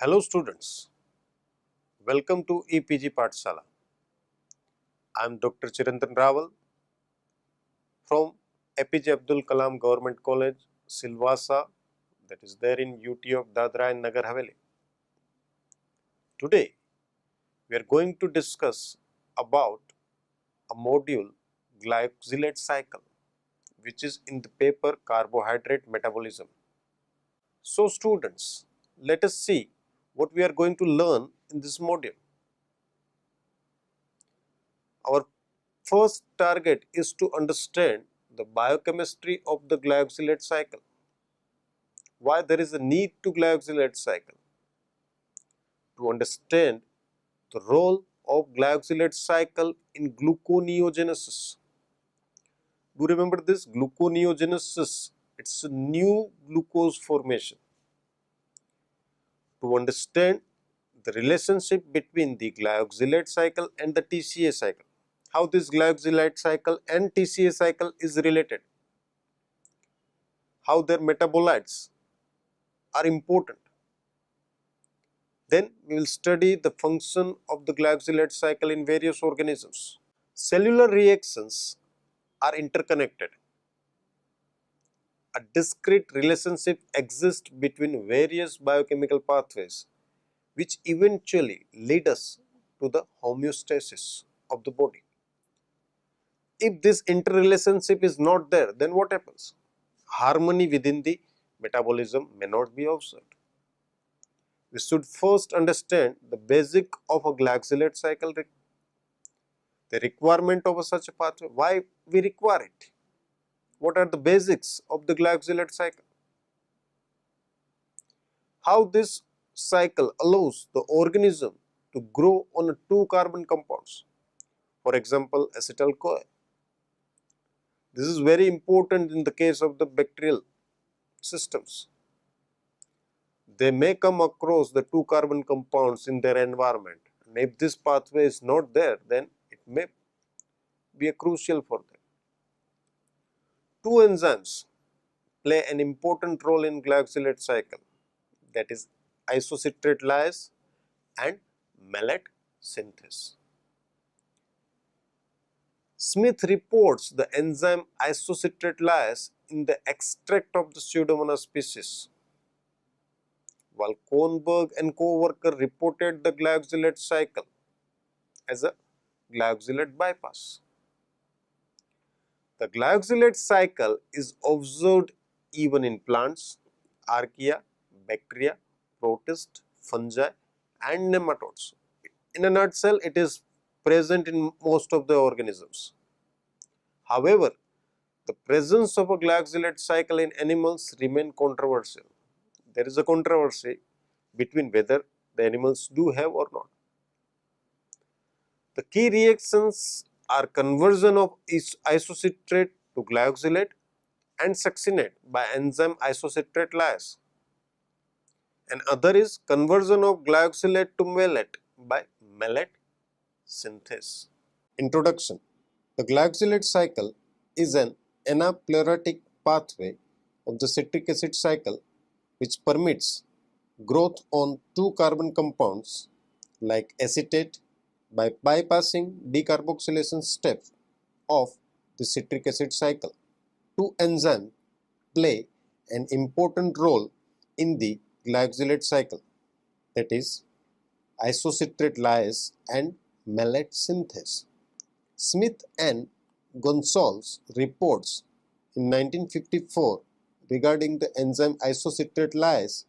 Hello students, welcome to EPG Pathshala. I am Dr. Chiranthan Rawal from APJ Abdul Kalam Government College, Silvassa, that is there in UT of Dadra and Nagar Haveli. Today we are going to discuss about a module glycosylate cycle which is in the paper carbohydrate metabolism. So students, let us see what we are going to learn in this module. Our first target is to understand the biochemistry of the glycosylate cycle. Why there is a need to glycosylate cycle? To understand the role of glycosylate cycle in gluconeogenesis. Do you remember this? Gluconeogenesis, it's a new glucose formation. To understand the relationship between the glycosylate cycle and the TCA cycle. How this glycosylate cycle and TCA cycle is related. How their metabolites are important. Then we will study the function of the glycosylate cycle in various organisms. Cellular reactions are interconnected. A discrete relationship exists between various biochemical pathways which eventually lead us to the homeostasis of the body. If this interrelationship is not there, then what happens? Harmony within the metabolism may not be observed. We should first understand the basic of a glycosylate cycle, the requirement of such a pathway, why we require it, what are the basics of the glycosylate cycle, how this cycle allows the organism to grow on two carbon compounds, for example acetyl-CoA. This is very important in the case of the bacterial systems. They may come across the two carbon compounds in their environment, and if this pathway is not there, then it may be crucial for them. Two enzymes play an important role in glycosylate cycle, that is isocitrate lyase and malate synthase. Smith reports the enzyme isocitrate lyase in the extract of the Pseudomonas species, while Kornberg and co-worker reported the glycosylate cycle as a glycosylate bypass. The glycosylate cycle is observed even in plants, archaea, bacteria, protists, fungi and nematodes. In a nutshell, it is present in most of the organisms. However, the presence of a glycosylate cycle in animals remain controversial. There is a controversy between whether the animals do have or not. The key reactions are conversion of isocitrate to glycosylate and succinate by enzyme isocitrate lyase. And other is conversion of glycosylate to malate by malate synthase. Introduction. The glycosylate cycle is an anaplerotic pathway of the citric acid cycle which permits growth on two carbon compounds like acetate by bypassing decarboxylation step of the citric acid cycle. Two enzymes play an important role in the glycosylate cycle, that is isocitrate lyase and malate synthase. Smith and Gonsalves reports in 1954 regarding the enzyme isocitrate lyase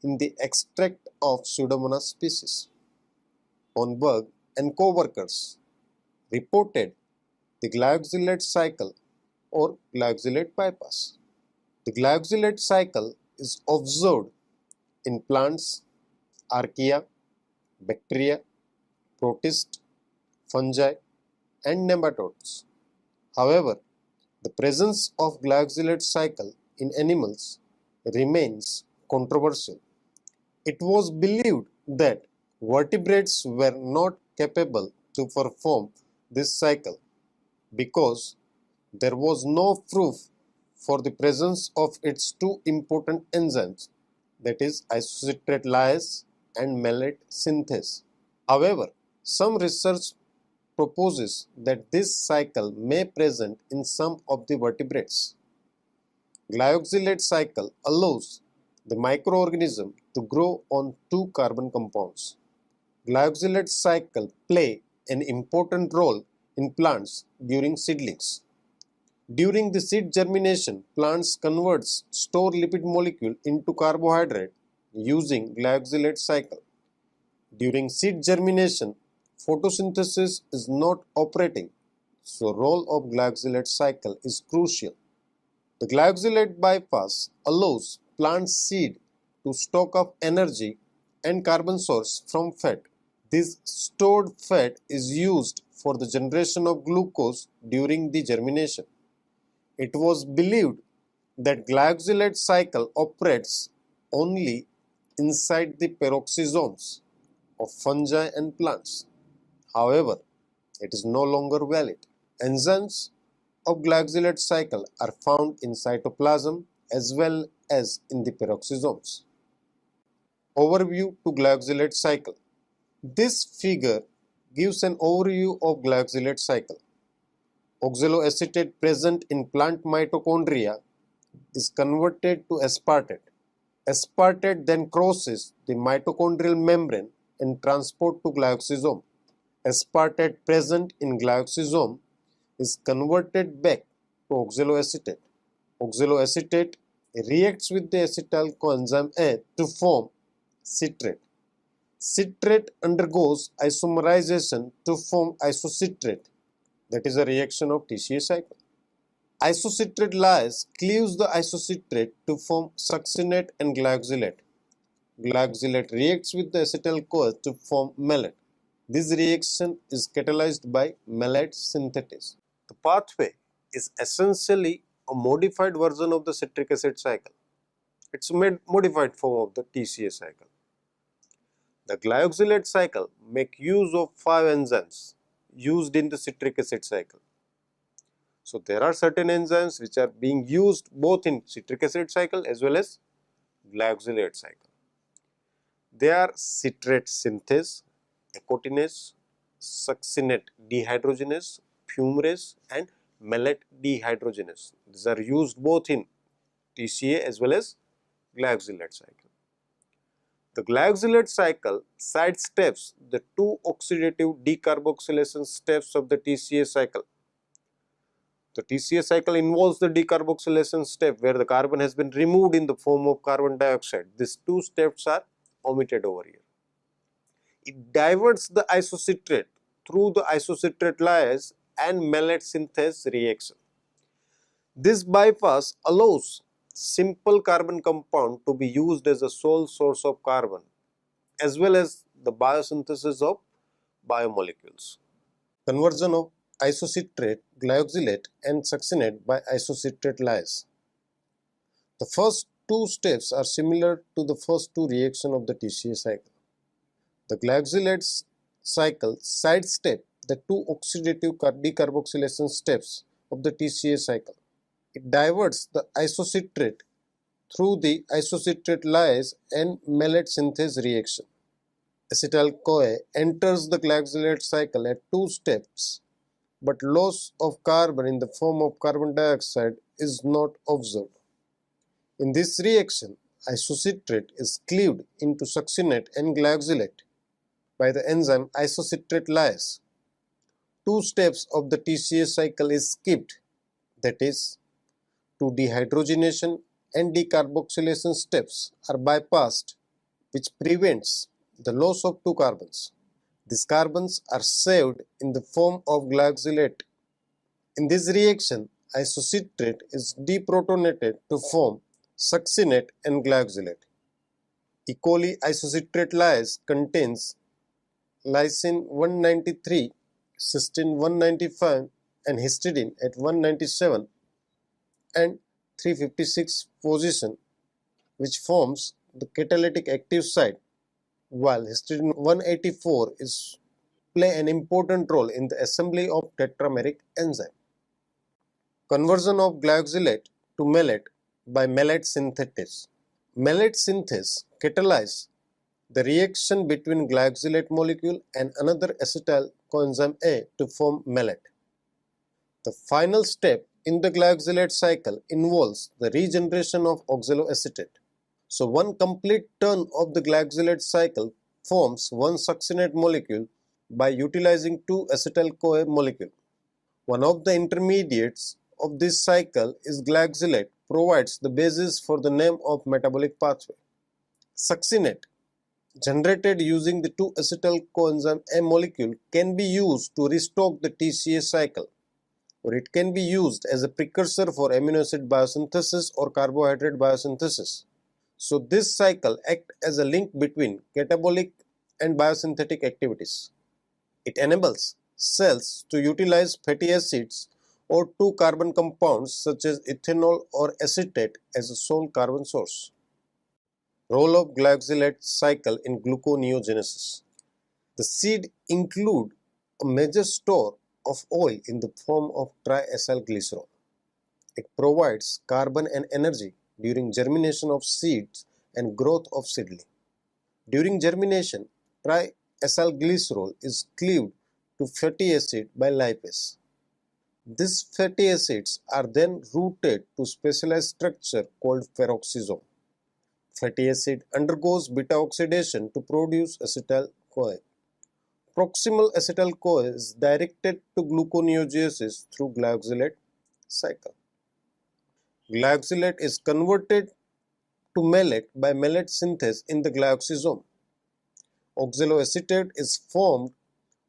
in the extract of Pseudomonas species. Kornberg and co-workers reported the glycosylate cycle or glycosylate bypass. The glycosylate cycle is observed in plants, archaea, bacteria, protists, fungi and nematodes. However, the presence of glycosylate cycle in animals remains controversial. It was believed that vertebrates were not capable to perform this cycle because there was no proof for the presence of its two important enzymes, that is isocitrate lyase and malate synthase. However, some research proposes that this cycle may present in some of the vertebrates. Glyoxylate cycle allows the microorganism to grow on two carbon compounds. Glyoxylate cycle play an important role in plants during seedlings. During the seed germination, plants converts stored lipid molecule into carbohydrate using glyoxylate cycle. During seed germination, photosynthesis is not operating, so role of glyoxylate cycle is crucial. The glyoxylate bypass allows plant seed to stock up energy and carbon source from fat. This stored fat is used for the generation of glucose during the germination. It was believed that glyoxylate cycle operates only inside the peroxisomes of fungi and plants. However, it is no longer valid. Enzymes of glyoxylate cycle are found in cytoplasm as well as in the peroxisomes. Overview to glyoxylate cycle. This figure gives an overview of glyoxylate cycle. Oxaloacetate present in plant mitochondria is converted to aspartate. Aspartate then crosses the mitochondrial membrane and transport to glyoxysome. Aspartate present in glyoxysome is converted back to oxaloacetate. Oxaloacetate reacts with the acetyl coenzyme A to form citrate. Citrate undergoes isomerization to form isocitrate, that is a reaction of TCA cycle. Isocitrate lyase cleaves the isocitrate to form succinate and glyoxylate. Glyoxylate reacts with the acetyl-CoA to form malate. This reaction is catalyzed by malate synthetase. The pathway is essentially a modified version of the citric acid cycle. It's a modified form of the TCA cycle. The glyoxylate cycle make use of 5 enzymes used in the citric acid cycle. So there are certain enzymes which are being used both in citric acid cycle as well as glyoxylate cycle. They are citrate synthase, ecotinase, succinate dehydrogenase, fumarase and malate dehydrogenase. These are used both in TCA as well as glyoxylate cycle. The glyoxylate cycle sidesteps the two oxidative decarboxylation steps of the TCA cycle. The TCA cycle involves the decarboxylation step where the carbon has been removed in the form of carbon dioxide. These two steps are omitted over here. It diverts the isocitrate through the isocitrate lyase and malate synthase reaction. This bypass allows simple carbon compound to be used as a sole source of carbon as well as the biosynthesis of biomolecules. Conversion of isocitrate, glyoxylate and succinate by isocitrate lyase. The first two steps are similar to the first two reactions of the TCA cycle. The glyoxylate cycle sidesteps the two oxidative decarboxylation steps of the TCA cycle. It diverts the isocitrate through the isocitrate lyase and malate synthase reaction. Acetyl-CoA enters the glyoxylate cycle at two steps, but loss of carbon in the form of carbon dioxide is not observed. In this reaction, isocitrate is cleaved into succinate and glyoxylate by the enzyme isocitrate lyase. Two steps of the TCA cycle is skipped, that is, two dehydrogenation and decarboxylation steps are bypassed, which prevents the loss of two carbons. These carbons are saved in the form of glyoxylate. In this reaction, isocitrate is deprotonated to form succinate and glyoxylate. E. coli isocitrate lyase contains lysine 193, cysteine 195 and histidine at 197 and 356 position, which forms the catalytic active site, while histidine 184 is play an important role in the assembly of tetrameric enzyme. Conversion of glyoxylate to malate by malate synthetase. Malate synthase catalyzes the reaction between glyoxylate molecule and another acetyl coenzyme A to form malate. The final step in the glyoxylate cycle involves the regeneration of oxaloacetate. So one complete turn of the glyoxylate cycle forms one succinate molecule by utilizing two acetyl-CoA molecules. One of the intermediates of this cycle is glyoxylate provides the basis for the name of metabolic pathway. Succinate generated using the 2-acetyl coenzyme A molecule can be used to restock the TCA cycle, or it can be used as a precursor for amino acid biosynthesis or carbohydrate biosynthesis. So this cycle acts as a link between catabolic and biosynthetic activities. It enables cells to utilize fatty acids or two carbon compounds such as ethanol or acetate as a sole carbon source. Role of glyoxylate cycle in gluconeogenesis. The seed include a major store of oil in the form of triacylglycerol. It provides carbon and energy during germination of seeds and growth of seedling. During germination, triacylglycerol is cleaved to fatty acid by lipase. These fatty acids are then routed to specialized structure called peroxisome. Fatty acid undergoes beta oxidation to produce acetyl-CoA. Proximal acetyl-CoA is directed to gluconeogenesis through glyoxylate cycle. Glyoxylate is converted to malate by malate synthase in the glyoxysome. Oxaloacetate is formed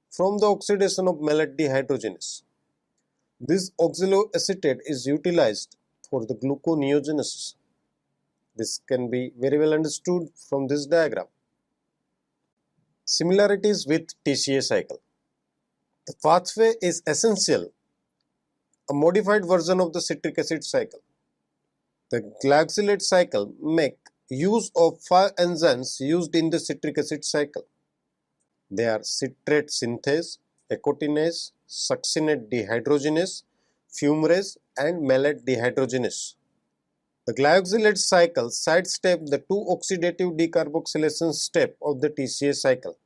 from the oxidation of malate dehydrogenase. This oxaloacetate is utilized for the gluconeogenesis. This can be very well understood from this diagram. Similarities with TCA cycle. The pathway is essential, a modified version of the citric acid cycle. The glyoxylate cycle make use of 5 enzymes used in the citric acid cycle. They are citrate synthase, ecotinase, succinate dehydrogenase, fumarase and malate dehydrogenase. The glyoxylate cycle sidesteps the 2-oxidative decarboxylation step of the TCA cycle.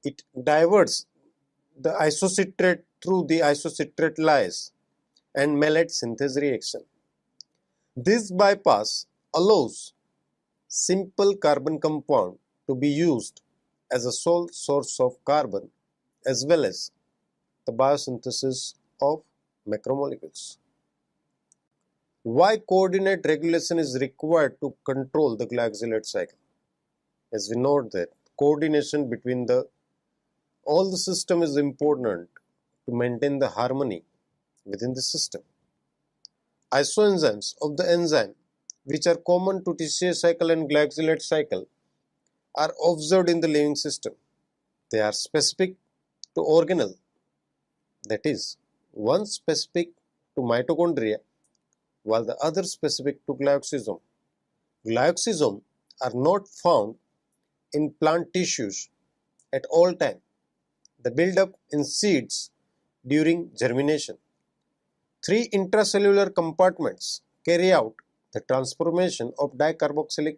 It diverts the isocitrate through the isocitrate lyase and malate synthase reaction. This bypass allows simple carbon compound to be used as a sole source of carbon as well as the biosynthesis of macromolecules. Why coordinate regulation is required to control the glyoxylate cycle? As we know that coordination between all the system is important to maintain the harmony within the system. Isoenzymes of the enzyme which are common to TCA cycle and glyoxylate cycle are observed in the living system. They are specific to organelle, that is, one specific to mitochondria while the other specific to glyoxysome. Glyoxysomes are not found in plant tissues at all times. They build up in seeds during germination. 3 intracellular compartments carry out the transformation of dicarboxylic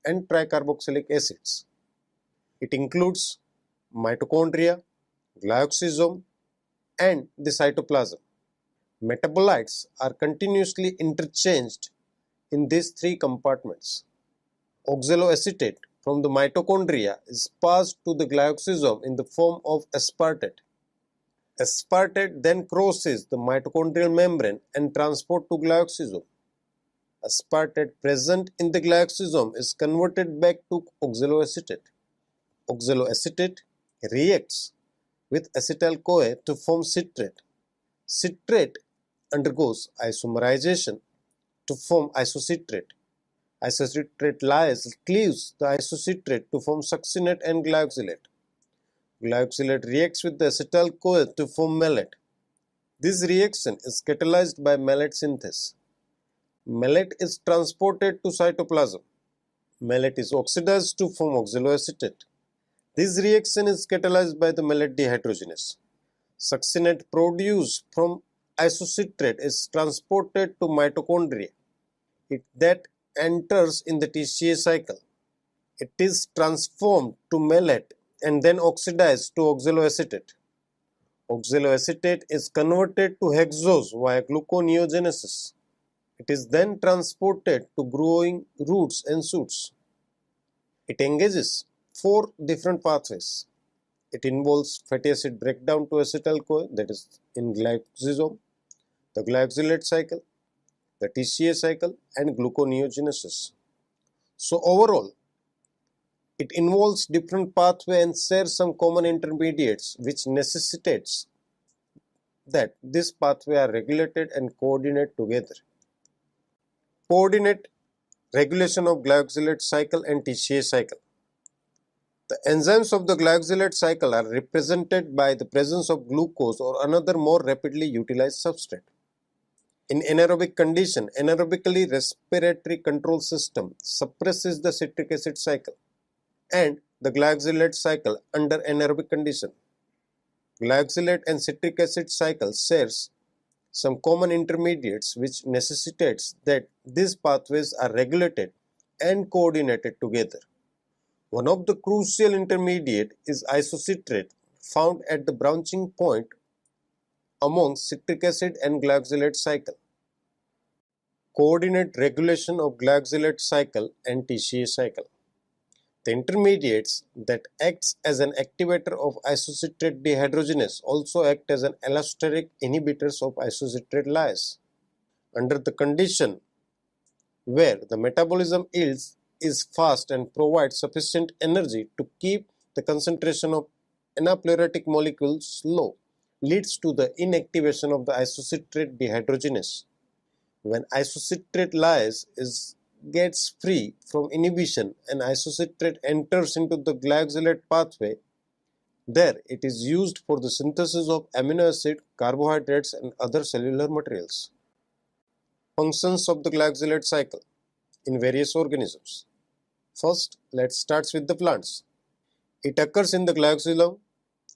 and tricarboxylic acids. It includes mitochondria, glyoxysome and the cytoplasm. Metabolites are continuously interchanged in these 3 compartments. Oxaloacetate from the mitochondria is passed to the glyoxysome in the form of aspartate. Aspartate then crosses the mitochondrial membrane and transport to glyoxysome. Aspartate present in the glyoxysome is converted back to oxaloacetate. Oxaloacetate reacts with acetyl-CoA to form citrate. Citrate undergoes isomerization to form isocitrate. Isocitrate lyase cleaves the isocitrate to form succinate and glyoxylate. Glyoxylate reacts with the acetyl-CoA to form malate. This reaction is catalyzed by malate synthase. Malate is transported to cytoplasm. Malate is oxidized to form oxaloacetate. This reaction is catalyzed by the malate dehydrogenase. Succinate produced from isocitrate is transported to mitochondria. That enters in the TCA cycle. It is transformed to malate and then oxidized to oxaloacetate. Oxaloacetate is converted to hexose via gluconeogenesis. It is then transported to growing roots and shoots. It engages 4 different pathways. It involves fatty acid breakdown to acetyl-CoA, that is in glycosome, the glycosylate cycle, the TCA cycle, and gluconeogenesis. So overall, it involves different pathways and shares some common intermediates, which necessitates that this pathway are regulated and coordinate together. Coordinate regulation of glycosylate cycle and TCA cycle. The enzymes of the glycosylate cycle are represented by the presence of glucose or another more rapidly utilized substrate. In anaerobic condition, anaerobically respiratory control system suppresses the citric acid cycle and the glycosylate cycle under anaerobic condition. Glycosylate and citric acid cycle shares some common intermediates which necessitates that these pathways are regulated and coordinated together. One of the crucial intermediate is isocitrate, found at the branching point among citric acid and glycosylate cycle. Coordinate regulation of glycosylate cycle and TCA cycle. The intermediates that acts as an activator of isocitrate dehydrogenase also act as an allosteric inhibitors of isocitrate lyase. Under the condition where the metabolism yields is fast and provides sufficient energy to keep the concentration of anapleuritic molecules low, leads to the inactivation of the isocitrate dehydrogenase. When isocitrate lyase gets free from inhibition and isocitrate enters into the glycosylate pathway, there it is used for the synthesis of amino acid, carbohydrates and other cellular materials. Functions of the glycosylate cycle in various organisms. First, let's start with the plants. It occurs in the glycoxylum.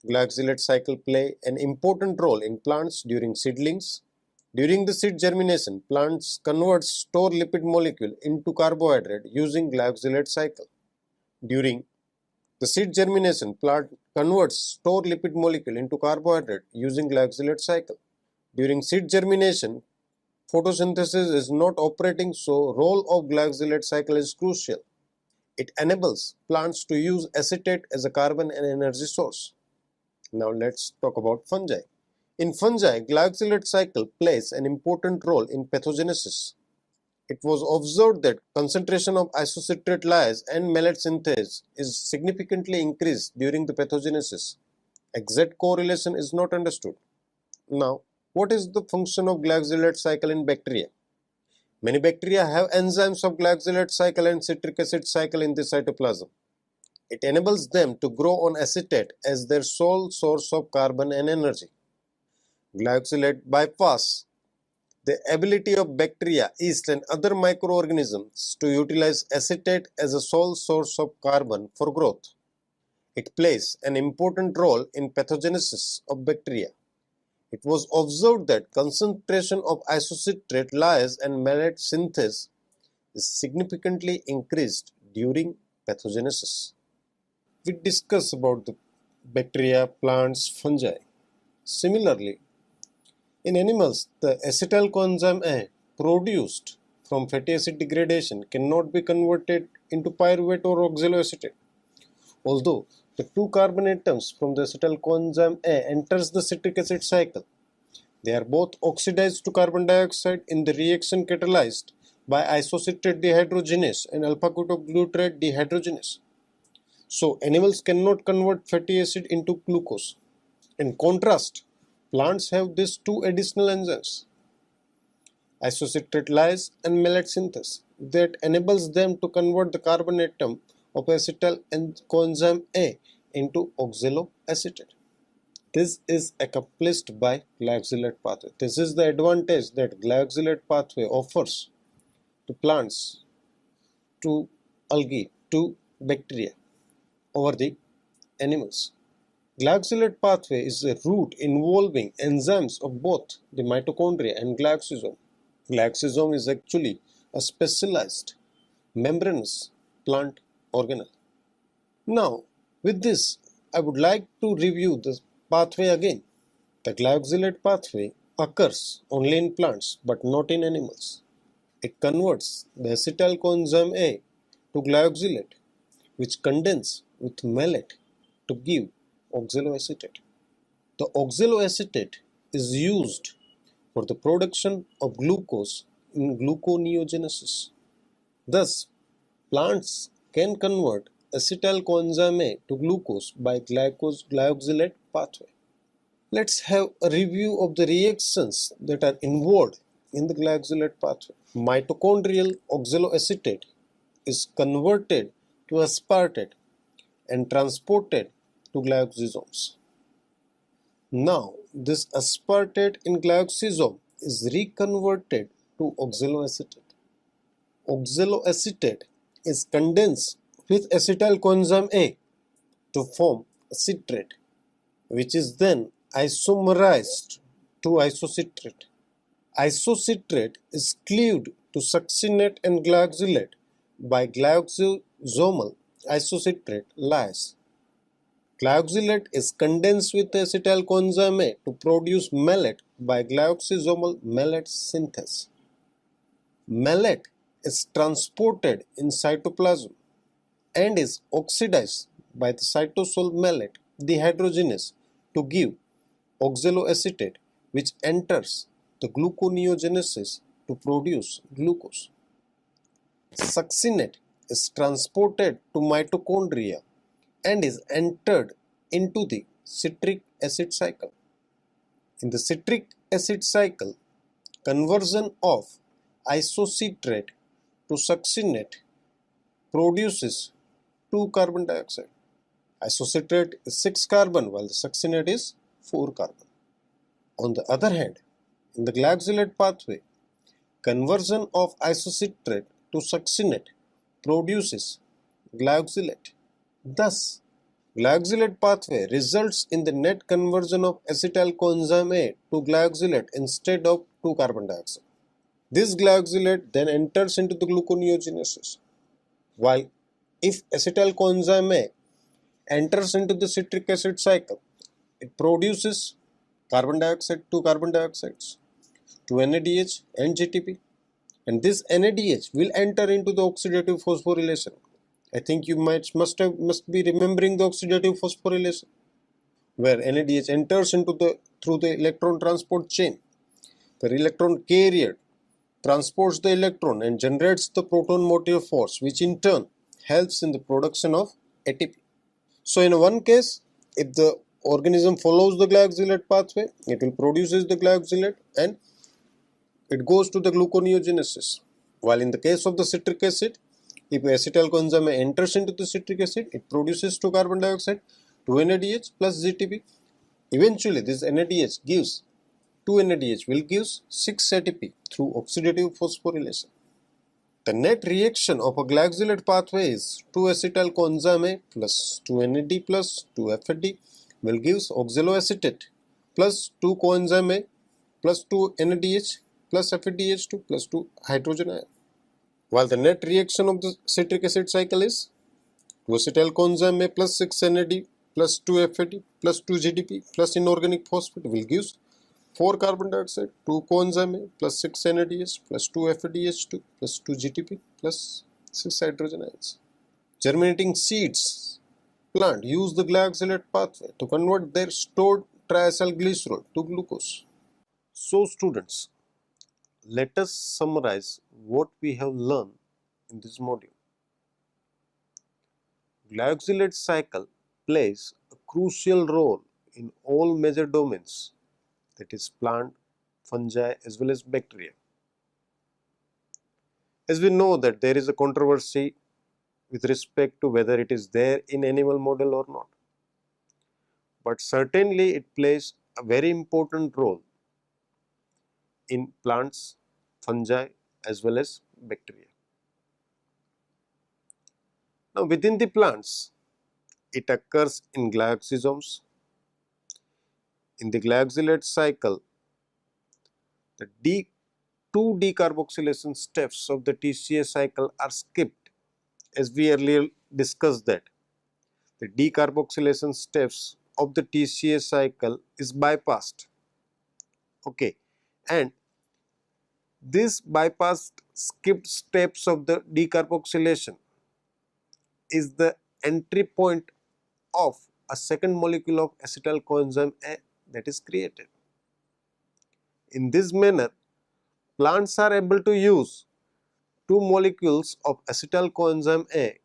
Glycosylate cycle play an important role in plants during seedlings. During the seed germination, plants convert stored lipid molecule into carbohydrate using glycosylate cycle. During the seed germination, plant converts stored lipid molecule into carbohydrate using glycosylate cycle. During seed germination, photosynthesis is not operating, so role of glycosylate cycle is crucial. It enables plants to use acetate as a carbon and energy source. Now let's talk about fungi. In fungi, glycosylate cycle plays an important role in pathogenesis. It was observed that concentration of isocitrate lyase and malate synthase is significantly increased during the pathogenesis. Exact correlation is not understood. Now, what is the function of glycosylate cycle in bacteria? Many bacteria have enzymes of glycosylate cycle and citric acid cycle in the cytoplasm. It enables them to grow on acetate as their sole source of carbon and energy. Glycosylate bypass the ability of bacteria, yeast and other microorganisms to utilize acetate as a sole source of carbon for growth. It plays an important role in pathogenesis of bacteria. It was observed that concentration of isocitrate lyase and malate synthase is significantly increased during pathogenesis. We discussed about the bacteria, plants, fungi. Similarly, in animals, the acetyl coenzyme A produced from fatty acid degradation cannot be converted into pyruvate or oxaloacetate. Although the 2 carbon atoms from the acetyl coenzyme A enters the citric acid cycle, they are both oxidized to carbon dioxide in the reaction catalyzed by isocitrate dehydrogenase and alpha-ketoglutarate dehydrogenase. So animals cannot convert fatty acid into glucose. In contrast, plants have these 2 additional enzymes, isocitrate lyase and malate synthase, that enables them to convert the carbon atom of acetyl coenzyme A into oxaloacetate. This is accomplished by glycosylate pathway. This is the advantage that glycosylate pathway offers to plants, to algae, to bacteria over the animals. Glycosylate pathway is a route involving enzymes of both the mitochondria and glycosome. Glycosome is actually a specialized membranous plant organelle. Now, with this, I would like to review the pathway again. The glyoxylate pathway occurs only in plants but not in animals. It converts the acetyl coenzyme A to glyoxylate, which condense with malate to give oxaloacetate. The oxaloacetate is used for the production of glucose in gluconeogenesis. Thus, plants can convert acetyl coenzyme A to glucose by glyoxylate pathway. Let's have a review of the reactions that are involved in the glyoxylate pathway. Mitochondrial oxaloacetate is converted to aspartate and transported to glyoxysomes. Now, this aspartate in glyoxysome is reconverted to oxaloacetate. Oxaloacetate is condensed with acetyl coenzyme A to form a citrate, which is then isomerized to isocitrate. Isocitrate is cleaved to succinate and glyoxylate by glyoxysomal isocitrate lyase. Glyoxylate is condensed with acetyl coenzyme A to produce malate by glyoxysomal malate synthase. Malate is transported in cytoplasm and is oxidized by the cytosol malate dehydrogenase to give oxaloacetate, which enters the gluconeogenesis to produce glucose. Succinate is transported to mitochondria and is entered into the citric acid cycle. In the citric acid cycle, conversion of isocitrate to succinate produces 2 carbon dioxide. Isocitrate is 6 carbon while the succinate is 4 carbon. On the other hand, in the glyoxylate pathway, conversion of isocitrate to succinate produces glyoxylate. Thus, glyoxylate pathway results in the net conversion of acetyl coenzyme A to glyoxylate instead of 2 carbon dioxide. This glyoxylate then enters into the gluconeogenesis, while if acetyl coenzyme A enters into the citric acid cycle, it produces carbon dioxide, 2 carbon dioxides, 2 NADH and GTP, and this NADH will enter into the oxidative phosphorylation. I think you must be remembering the oxidative phosphorylation, where NADH enters into through the electron transport chain. The electron carrier transports the electron and generates the proton motive force, which in turn helps in the production of ATP. So in one case, if the organism follows the glyoxylate pathway, it will produces the glyoxylate and it goes to the gluconeogenesis. While in the case of the citric acid, if acetyl coenzyme enters into the citric acid, it produces 2 carbon dioxide, 2 NADH plus GTP. Eventually, this NADH gives 2 NADH will give 6 ATP through oxidative phosphorylation. The net reaction of a glyoxylate pathway is 2 acetyl coenzyme plus 2 NAD plus 2 FAD will give oxaloacetate plus 2 coenzyme plus 2 NADH plus FADH2 plus 2 hydrogen ion. While the net reaction of the citric acid cycle is 2 acetyl coenzyme plus 6 NAD plus 2 FAD plus 2 GDP plus inorganic phosphate will give 4 carbon dioxide, 2 coenzyme plus 6 NADH plus 2 FADH2 plus 2 GTP plus 6 hydrogen ions. Germinating seeds plant use the glyoxylate pathway to convert their stored triacyl glycerol to glucose. So students, let us summarize what we have learned in this module. Glyoxylate cycle plays a crucial role in all major domains, that is plant, fungi as well as bacteria. As we know that there is a controversy with respect to whether it is there in animal model or not, but certainly it plays a very important role in plants, fungi as well as bacteria. Now within the plants, it occurs in glyoxysomes. In the glyoxylate cycle, the two decarboxylation steps of the TCA cycle are skipped, as we earlier discussed that the decarboxylation steps of the TCA cycle is bypassed. Okay, and this bypassed skipped steps of the decarboxylation is the entry point of a second molecule of acetyl coenzyme A that is created. In this manner, plants are able to use two molecules of acetyl coenzyme A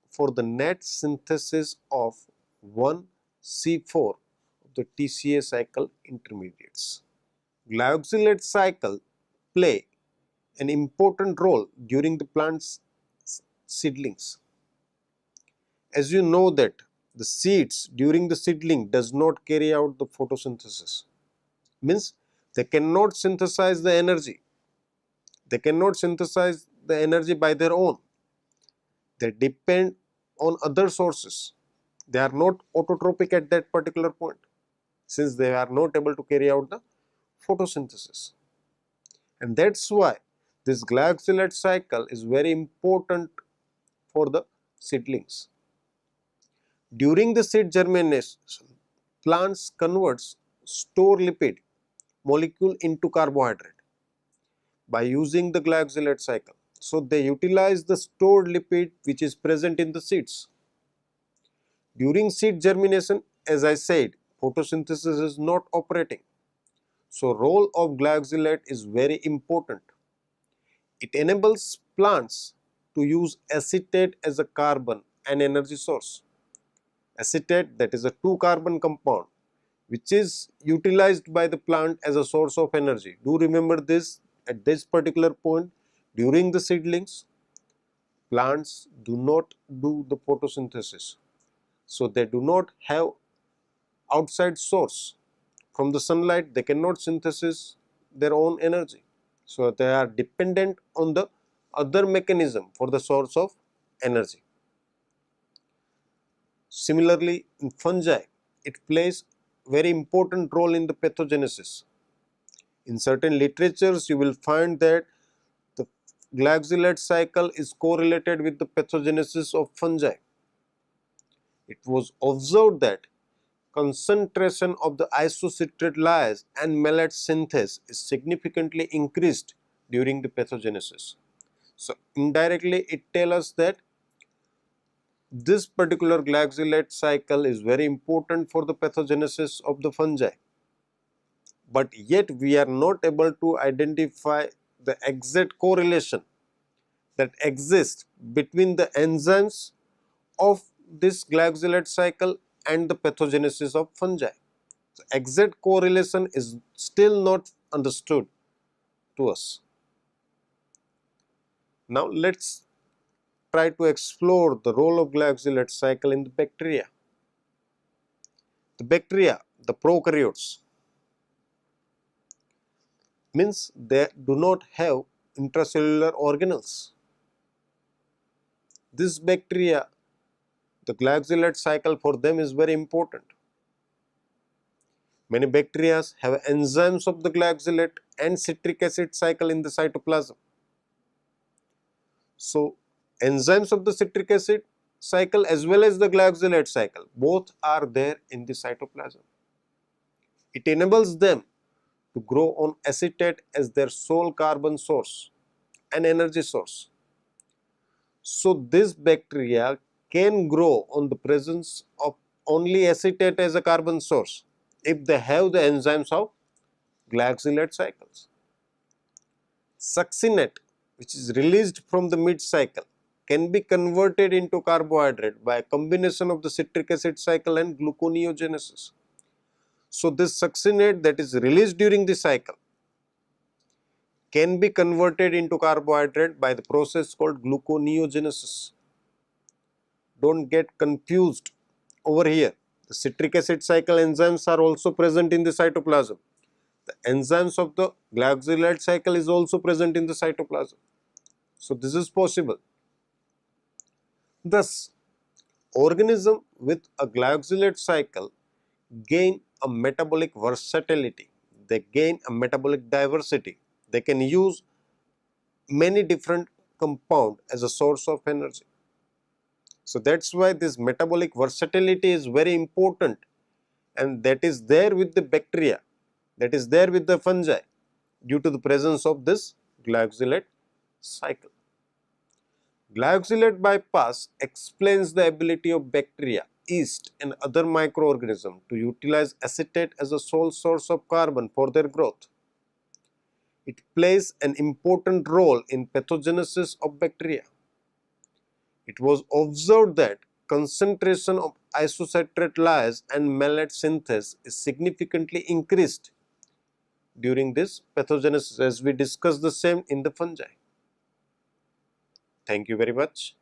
for the net synthesis of one C4 of the TCA cycle intermediates. Glyoxylate cycle play an important role during the plant's seedlings. As you know that the seeds during the seedling does not carry out the photosynthesis, means they cannot synthesize the energy. They cannot synthesize the energy by their own. They depend on other sources. They are not autotropic at that particular point, since they are not able to carry out the photosynthesis. And that is why this glyoxylate cycle is very important for the seedlings. During the seed germination, plants converts store lipid molecule into carbohydrate by using the glyoxylate cycle. So, they utilize the stored lipid which is present in the seeds. During seed germination, as I said, photosynthesis is not operating. So, role of glyoxylate is very important. It enables plants to use acetate as a carbon and energy source. Acetate, that is a 2-carbon compound which is utilized by the plant as a source of energy. Do remember this at this particular point. During the seedlings, plants do not do the photosynthesis. So, they do not have outside source. From the sunlight, they cannot synthesize their own energy. So, they are dependent on the other mechanism for the source of energy. Similarly, in fungi, it plays very important role in the pathogenesis. In certain literatures, you will find that the glyoxylate cycle is correlated with the pathogenesis of fungi. It was observed that concentration of the isocitrate lyase and malate synthase is significantly increased during the pathogenesis. So, indirectly it tells us that this particular glyoxylate cycle is very important for the pathogenesis of the fungi, but yet we are not able to identify the exact correlation that exists between the enzymes of this glyoxylate cycle and the pathogenesis of fungi. So, exact correlation is still not understood to us. Now, let us try to explore the role of glyoxylate cycle in the bacteria. The bacteria, the prokaryotes, means they do not have intracellular organelles. This bacteria, the glyoxylate cycle for them is very important. Many bacteria have enzymes of the glyoxylate and citric acid cycle in the cytoplasm. So, enzymes of the citric acid cycle as well as the glyoxylate cycle, both are there in the cytoplasm. It enables them to grow on acetate as their sole carbon source and energy source. So, this bacteria can grow on the presence of only acetate as a carbon source if they have the enzymes of glyoxylate cycles. Succinate, which is released from the mid cycle, can be converted into carbohydrate by a combination of the citric acid cycle and gluconeogenesis. So, this succinate that is released during the cycle can be converted into carbohydrate by the process called gluconeogenesis. Do not get confused over here. The citric acid cycle enzymes are also present in the cytoplasm. The enzymes of the glyoxylate cycle is also present in the cytoplasm. So, this is possible. Thus, organism with a glyoxylate cycle gain a metabolic versatility, they gain a metabolic diversity, they can use many different compounds as a source of energy. So, that is why this metabolic versatility is very important, and that is there with the bacteria, that is there with the fungi due to the presence of this glyoxylate cycle. Glyoxylate bypass explains the ability of bacteria, yeast and other microorganisms to utilize acetate as a sole source of carbon for their growth. It plays an important role in pathogenesis of bacteria. It was observed that concentration of isocitrate lyase and malate synthase is significantly increased during this pathogenesis, as we discussed the same in the fungi. Thank you very much.